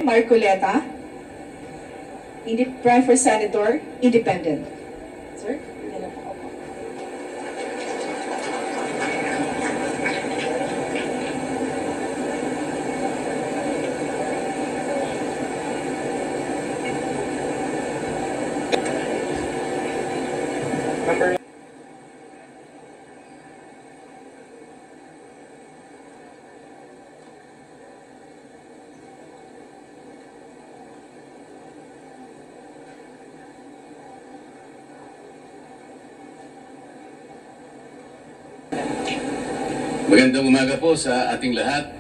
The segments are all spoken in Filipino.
Marcoleta, Prime for Senator, Independent. Sir? Magandang umaga po sa ating lahat.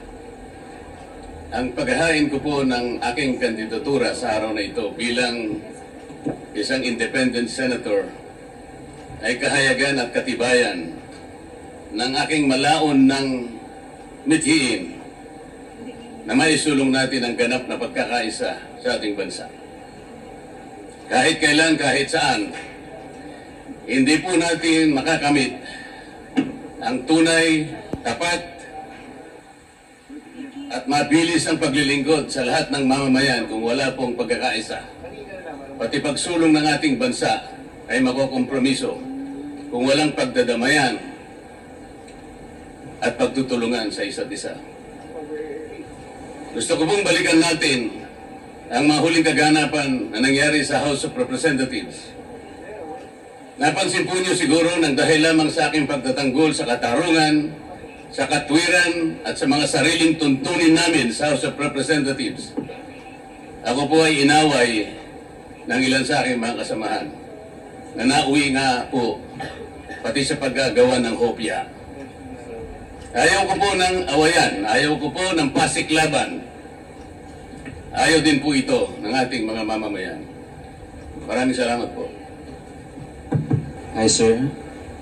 Ang paghahain ko po ng aking kandidatura sa araw na ito bilang isang independent senator ay kahayagan at katibayan ng aking malaon ng mithiin na maisulong natin ang ganap na pagkakaisa sa ating bansa. Kahit kailan, kahit saan, hindi po natin makakamit ang tunay, tapat at mabilis ang paglilingkod sa lahat ng mamamayan kung wala pong pagkakaisa. Pati pagsulong ng ating bansa ay makokompromiso kung walang pagdadamayan at pagtutulungan sa isa't isa. Gusto ko pong balikan natin ang mga huling kaganapan na nangyari sa House of Representatives. Napansin po niyo siguro nang dahil lamang sa aking pagtatanggol sa katarungan, sa katwiran at sa mga sariling tuntunin namin sa House of Representatives, ako po ay inaway ng ilan sa aking mga kasamahan na nauwi nga po pati sa paggagawa ng hopya. Ayaw ko po ng awayan, ayaw ko po ng pasiklaban. Ayaw din po ito ng ating mga mamamayan. Maraming salamat po. Hi sir,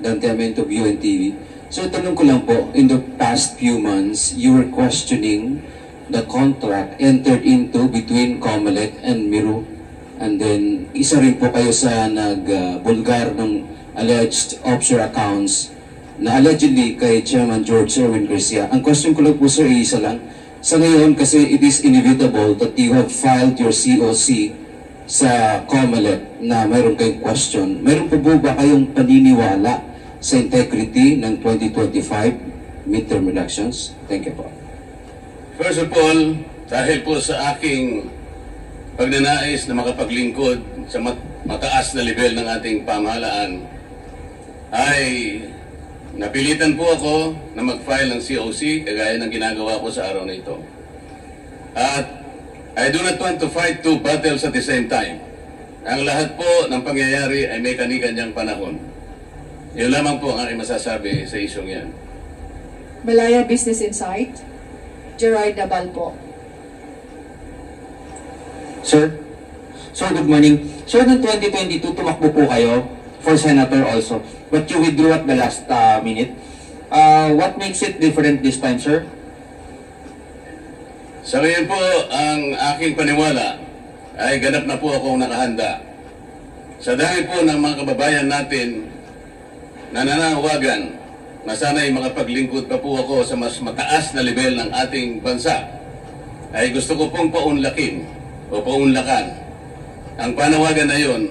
Dante Amento, UNTV. So tanong ko lang po, in the past few months, you were questioning the contract entered into between COMELEC and Miru. And then, isa rin po kayo sa nagbulgar ng alleged offshore accounts na allegedly kay Chairman George Erwin Garcia. Ang question ko lang po sir, isa lang. Sa ngayon, kasi it is inevitable that you have filed your COC sa COMELEC na mayroon kayong question. Mayroon po ba kayong paniniwala sa integrity ng 2025 midterm elections? Thank you po. First of all, dahil po sa aking pagnanais na makapaglingkod sa mataas na level ng ating pamahalaan, ay napilitan po ako na mag-file ng COC kagaya ng ginagawa ko sa araw na ito. At I do not want to fight two battles at the same time. Ang lahat po ng pangyayari ay may kani-kanyang panahon. Yun lamang po ang aking masasabi sa isyong yan. Malaya Business Insight, Gerard Nabal po. Sir, good morning. Sir, noong 2022, tumakbo po kayo for senator also, but you withdrew at the last minute. What makes it different this time, sir? Sa ngayon po, ang aking paniwala ay ganap na po akong nakahanda. Sa dahil po ng mga kababayan natin na nananawagan na sana'y makapaglingkod pa po ako sa mas mataas na level ng ating bansa, ay gusto ko pong paunlakin o paunlakan ang panawagan na yon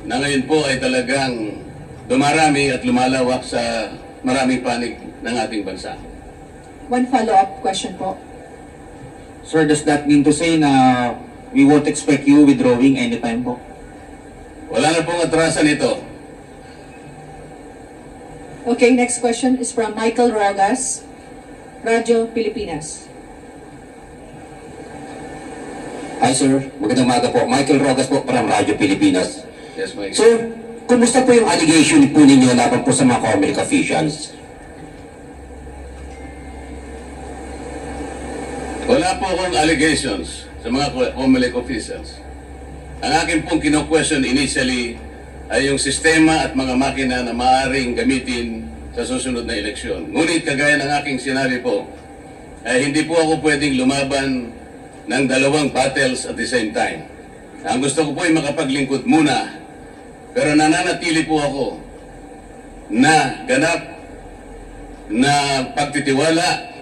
na ngayon po ay talagang dumarami at lumalawak sa maraming panig ng ating bansa. One follow-up question po. Sir, does that mean to say na we won't expect you withdrawing anytime po? Wala na pong atrasan ito. Okay, next question is from Michael Rogas, Radyo Pilipinas. Hi sir, magandang umaga po. Michael Rogas po from Radyo Pilipinas. Yes, Mike. Sir, kumusta po yung allegation po ninyo laban po sa mga COMELEC officials? Wala po akong allegations sa mga COMELEC officials. Ang akin pong kino-question initially ay yung sistema at mga makina na maaaring gamitin sa susunod na eleksyon. Ngunit kagaya ng aking sinabi po, ay hindi po ako pwedeng lumaban ng dalawang battles at the same time. Ang gusto ko po ay makapaglingkod muna, pero nananatili po ako na ganap na pagtitiwala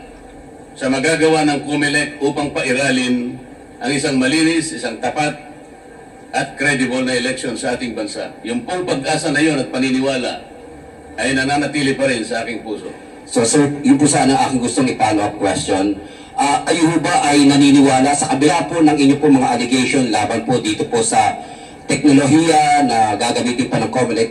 sa magagawa ng COMELEC upang pairalin ang isang malinis, isang tapat, at credible na election sa ating bansa. Yung pong pag-asa na yun at paniniwala ay nananatili pa rin sa aking puso. So sir, yun po sana ang aking gustong i-follow up question. Kayo ba ay naniniwala sa kabila po ng inyo po mga allegation laban po dito po sa teknolohiya na gagamitin pa ng COMELEC,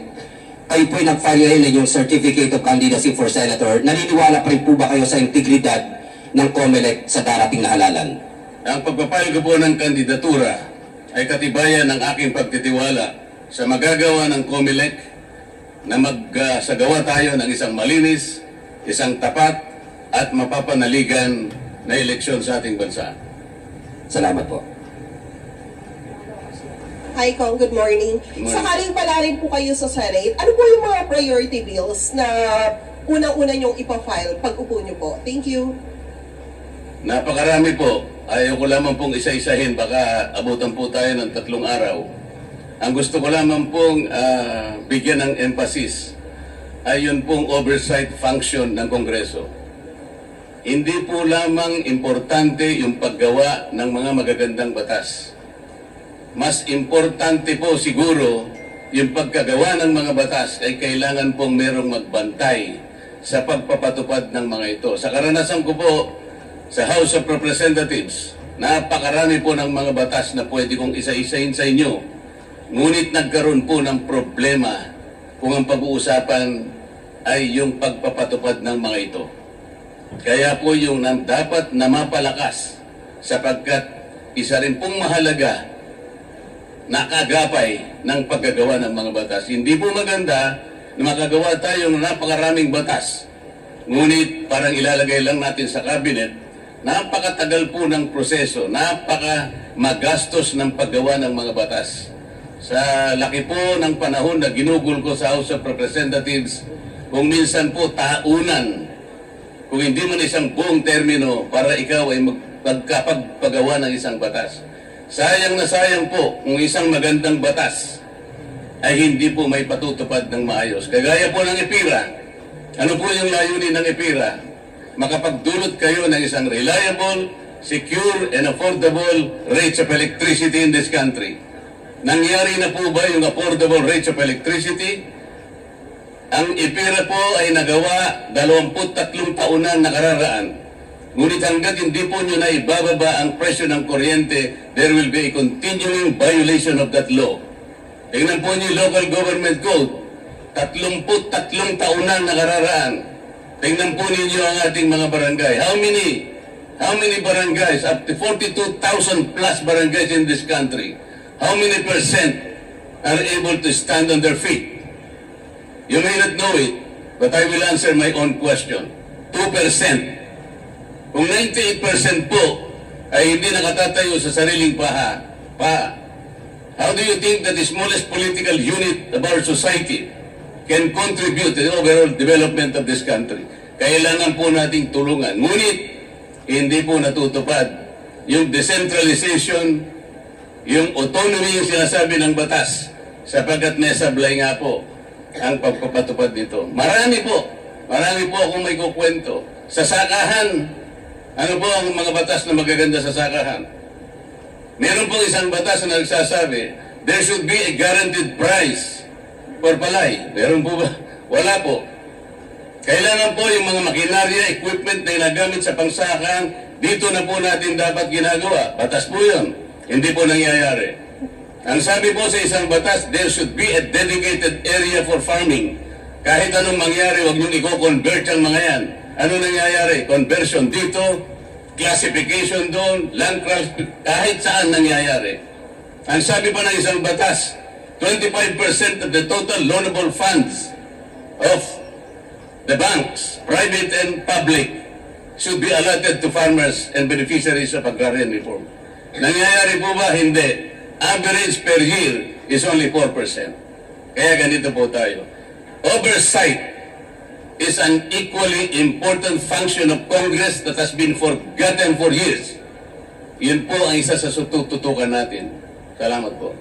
kayo po ay nag-file ng yung Certificate of Candidacy for Senator, naniniwala pa rin po ba kayo sa integridad ng COMELEC sa darating na halalan? Ang pagpapile ko po ng kandidatura ay katibayan ng aking pagtitiwala sa magagawa ng COMELEC na magsagawa tayo ng isang malinis, isang tapat at mapapanaligan na eleksyon sa ating bansa. Salamat po. Hi, Kong. Good morning. morning. Sakaling pala rin po kayo sa Senate, ano po yung mga priority bills na unang-una nyong ipafile pag upo nyo po? Thank you. Napakarami po. Ayaw ko lamang pong isa-isahin, baka abutan po tayo ng 3 araw. Ang gusto ko lamang pong bigyan ng emphasis ay yun pong oversight function ng Kongreso. Hindi po lamang importante yung paggawa ng mga magagandang batas. Mas importante po siguro yung pagkagawa ng mga batas ay kailangan pong merong magbantay sa pagpapatupad ng mga ito. Sa karanasan ko po sa House of Representatives, napakarami po ng mga batas na pwede kong isa-isahin sa inyo. Ngunit nagkaroon po ng problema kung ang pag-uusapan ay yung pagpapatupad ng mga ito. Kaya po yung dapat na mapalakas sapagkat isa rin pong mahalaga nakagapay ng paggagawa ng mga batas. Hindi po maganda na makagawa tayo ng napakaraming batas. Ngunit parang ilalagay lang natin sa cabinet, napakatagal po ng proseso, napakamagastos ng paggawa ng mga batas. Sa laki po ng panahon na ginugol ko sa House of Representatives, kung minsan po taunan, kung hindi man isang buong termino para ikaw ay magkapagpagawa ng isang batas. Sayang na sayang po kung isang magandang batas ay hindi po may patutupad ng maayos. Kagaya po ng EPIRA. Ano po yung layunin ng EPIRA? Makapagdulot kayo ng isang reliable, secure, and affordable rates of electricity in this country. Nangyari na po ba yung affordable rates of electricity? Ang EPIRA po ay nagawa 23 taon na nakararaan. Ngunit hanggat hindi po nyo na ibababa ang presyo ng kuryente, there will be a continuing violation of that law. Tingnan po nyo yung local government code. 33 taon na nakararaan. Tingnan po ninyo ang ating mga barangay. How many barangays? Up to 42,000 plus barangays in this country. How many percent are able to stand on their feet? You may not know it, but I will answer my own question. 2%. Kung 98% po ay hindi nakatatayo sa sariling pa, how do you think that the smallest political unit of our society can contribute to the overall development of this country? Kailangan po nating tulungan. Ngunit, hindi po natutupad yung decentralization, yung autonomy yung sinasabi ng batas, sapagkat nasablay nga po ang pagpapatupad dito. Marami po akong may kukwento. Sa sakahan, ano po ang mga batas na magaganda sa sakahan? Meron po isang batas na nagsasabi, there should be a guaranteed price for palay. Meron po ba? Wala po. Kailangan po yung mga makinarya, equipment na ginagamit sa pangsakahan, dito na po natin dapat ginagawa. Batas po yun. Hindi po nangyayari. Ang sabi po sa isang batas, there should be a dedicated area for farming. Kahit anong mangyari, huwag niyong i-convert ang mga yan. Ano nangyayari? Conversion dito, classification doon, land trust, kahit saan nangyayari. Ang sabi pa ng isang batas, 25% of the total loanable funds of the banks, private and public, should be allotted to farmers and beneficiaries of agrarian reform. Nangyayari po ba? Hindi. Average per year is only 4%. Kaya ganito po tayo. Oversight is an equally important function of Congress that has been forgotten for years. Yun po ang isa sa tututukan natin. Salamat po.